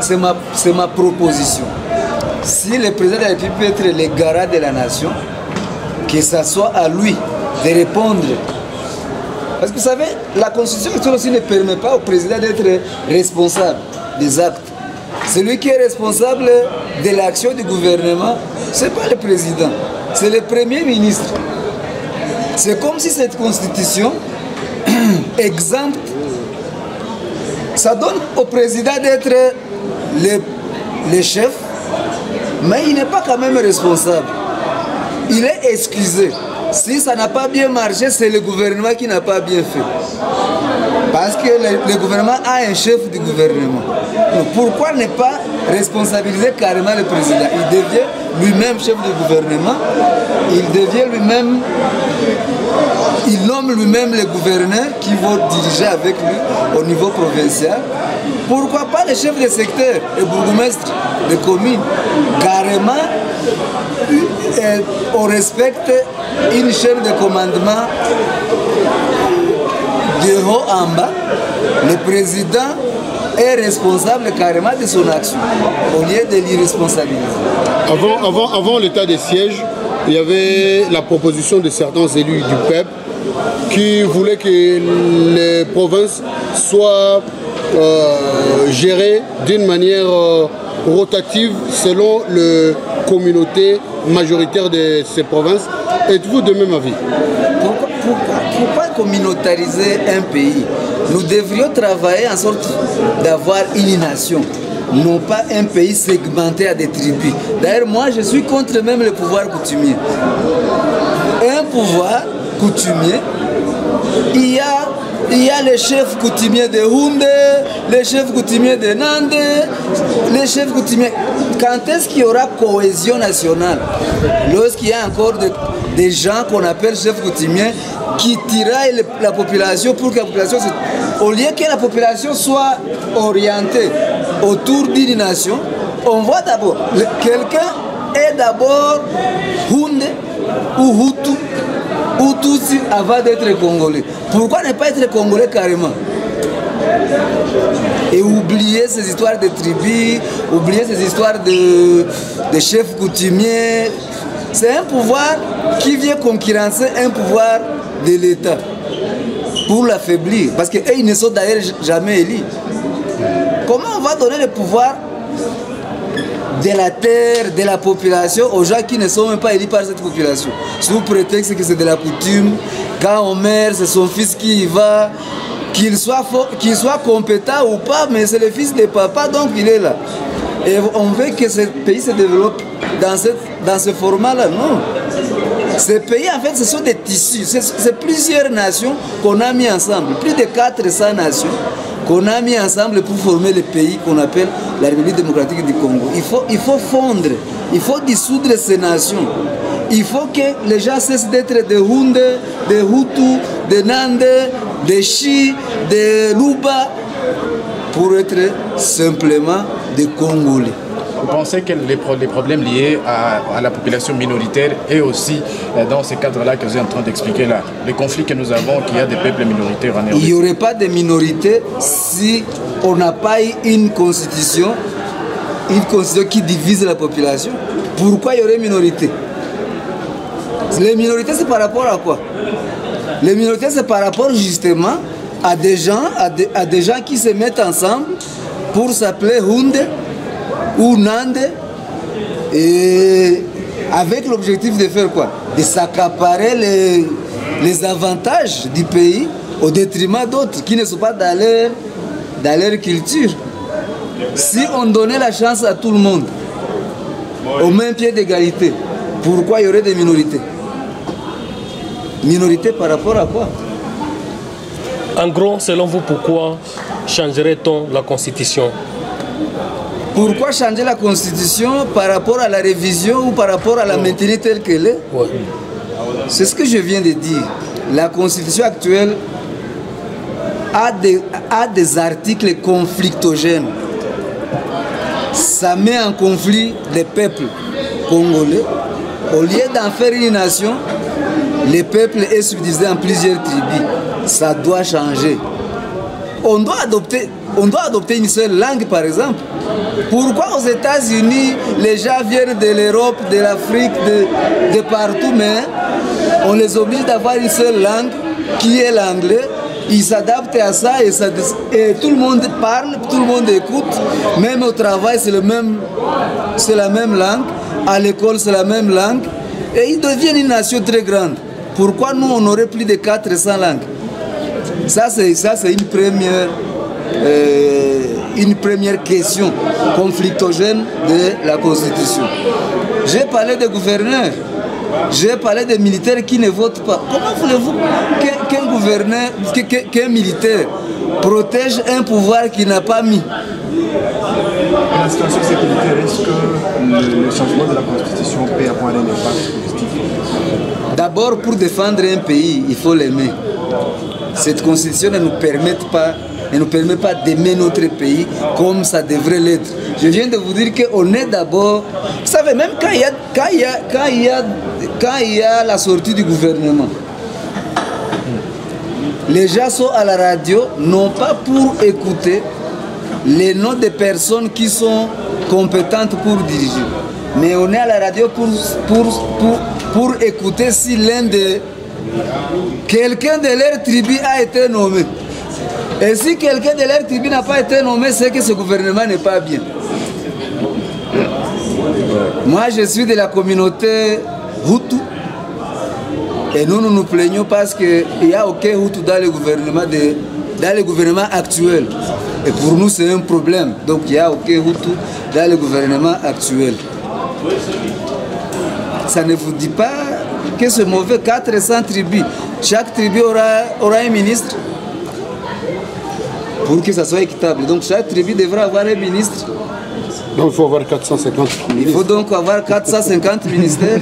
c'est ma proposition. Si le président de la République peut être le garant de la nation, que ce soit à lui de répondre. Parce que vous savez, la Constitution actuelle aussi ne permet pas au président d'être responsable des actes. Celui qui est responsable de l'action du gouvernement, ce n'est pas le président, c'est le Premier ministre. C'est comme si cette Constitution exempte, ça donne au président d'être le chef, mais il n'est pas quand même responsable. Il est excusé. Si ça n'a pas bien marché, c'est le gouvernement qui n'a pas bien fait. Parce que le gouvernement a un chef du gouvernement. Donc pourquoi ne pas responsabiliser carrément le président? Il devient lui-même chef du gouvernement. Il devient lui-même... Il nomme lui-même les gouverneurs qui vont diriger avec lui au niveau provincial. Pourquoi pas les chefs de secteur, les bourgmestres, les communes? Carrément, on respecte une chaîne de commandement de haut en bas. Le président est responsable carrément de son action, au lieu de l'irresponsabiliser. Avant l'état de siège, il y avait la proposition de certains élus du peuple qui voulaient que les provinces soient gérées d'une manière rotative selon la communauté majoritaire de ces provinces. Êtes-vous de même avis? Pourquoi communautariser un pays? Nous devrions travailler en sorte d'avoir une nation, non pas un pays segmenté à des tribus. D'ailleurs, moi, je suis contre même le pouvoir coutumier. Un pouvoir coutumier, il y a les chefs coutumiers de Houndé, les chefs coutumiers de Nande, les chefs coutumiers. Quand est-ce qu'il y aura cohésion nationale? Lorsqu'il y a encore des gens qu'on appelle chefs coutumiers qui tiraillent la population pour que la population, au lieu que la population soit orientée autour d'une nation, on voit d'abord, quelqu'un est d'abord Houndé ou Hutu ou Tutsi avant d'être Congolais. Pourquoi ne pas être Congolais carrément? Et oublier ces histoires de tribus, oublier ces histoires de chefs coutumiers. C'est un pouvoir qui vient concurrencer un pouvoir de l'État pour l'affaiblir. Parce qu'eux, ils ne sont d'ailleurs jamais élus. Comment on va donner le pouvoir de la terre, de la population aux gens qui ne sont même pas élus par cette population? Sous prétexte que c'est de la coutume, quand on meurt, c'est son fils qui y va, qu'il soit compétent ou pas, mais c'est le fils de papa, donc il est là. Et on veut que ce pays se développe dans ce format-là. Non. Ces pays, en fait, ce sont des tissus. C'est plusieurs nations qu'on a mis ensemble, plus de 400 nations qu'on a mis ensemble pour former le pays qu'on appelle la République démocratique du Congo. Il faut fondre, il faut dissoudre ces nations. Il faut que les gens cessent d'être des Houndé, des Hutu, des Nande, des Chi, des Luba, pour être simplement des Congolais. Vous pensez que les problèmes liés à la population minoritaire et aussi dans ce cadre-là que vous êtes en train d'expliquer là, les conflits que nous avons, qu'il y a des peuples minoritaires en Europe? Il n'y aurait pas de minorité si on n'a pas eu une constitution qui divise la population. Pourquoi il y aurait minorité? Les minorités, c'est par rapport à quoi? Les minorités, c'est par rapport justement à des gens, qui se mettent ensemble pour s'appeler Houndé ou Nande, et avec l'objectif de faire quoi? De s'accaparer les avantages du pays au détriment d'autres qui ne sont pas dans leur culture. Si on donnait la chance à tout le monde, au même pied d'égalité, pourquoi il y aurait des minorités? Minorité par rapport à quoi? En gros, selon vous, pourquoi changerait-on la Constitution? Pourquoi changer la Constitution par rapport à la révision ou par rapport à la maintenir telle qu'elle est? Ouais. C'est ce que je viens de dire. La Constitution actuelle a des articles conflictogènes. Ça met en conflit les peuples congolais. Au lieu d'en faire une nation, le peuple est subdivisé en plusieurs tribus. Ça doit changer. on doit adopter une seule langue, par exemple. Pourquoi aux États-Unis, les gens viennent de l'Europe, de l'Afrique, de partout, mais on les oblige d'avoir une seule langue, qui est l'anglais. Ils s'adaptent à ça et tout le monde parle, tout le monde écoute. Même au travail, c'est la même langue. À l'école, c'est la même langue. Et ils deviennent une nation très grande. Pourquoi nous, on aurait plus de 400 langues? Ça, c'est une première question conflictogène de la Constitution. J'ai parlé des gouverneurs, j'ai parlé des militaires qui ne votent pas. Comment voulez-vous qu'un gouverneur, qu'un militaire protège un pouvoir qu'il n'a pas mis? La situation sécuritaire, est-ce que le changement de la Constitution peut avoir un impact positif? D'abord, pour défendre un pays, il faut l'aimer. Cette Constitution ne nous permet pas d'aimer notre pays comme ça devrait l'être. Je viens de vous dire qu'on est d'abord... Vous savez, même quand il y a la sortie du gouvernement, les gens sont à la radio, non pas pour écouter les noms des personnes qui sont compétentes pour diriger, mais on est à la radio pour écouter si quelqu'un de leur tribu a été nommé. Et si quelqu'un de leur tribu n'a pas été nommé, c'est que ce gouvernement n'est pas bien. Moi, je suis de la communauté Hutu. Et nous nous plaignons parce qu'il n'y a aucun Hutu dans le gouvernement actuel. Et pour nous, c'est un problème. Donc, il n'y a aucun Hutu dans le gouvernement actuel. Ça ne vous dit pas que c'est mauvais. 400 tribus. Chaque tribu aura un ministre pour que ça soit équitable. Donc, chaque tribu devra avoir un ministre. Donc, il faut avoir 450 ministres. Il faut donc avoir 450 ministères.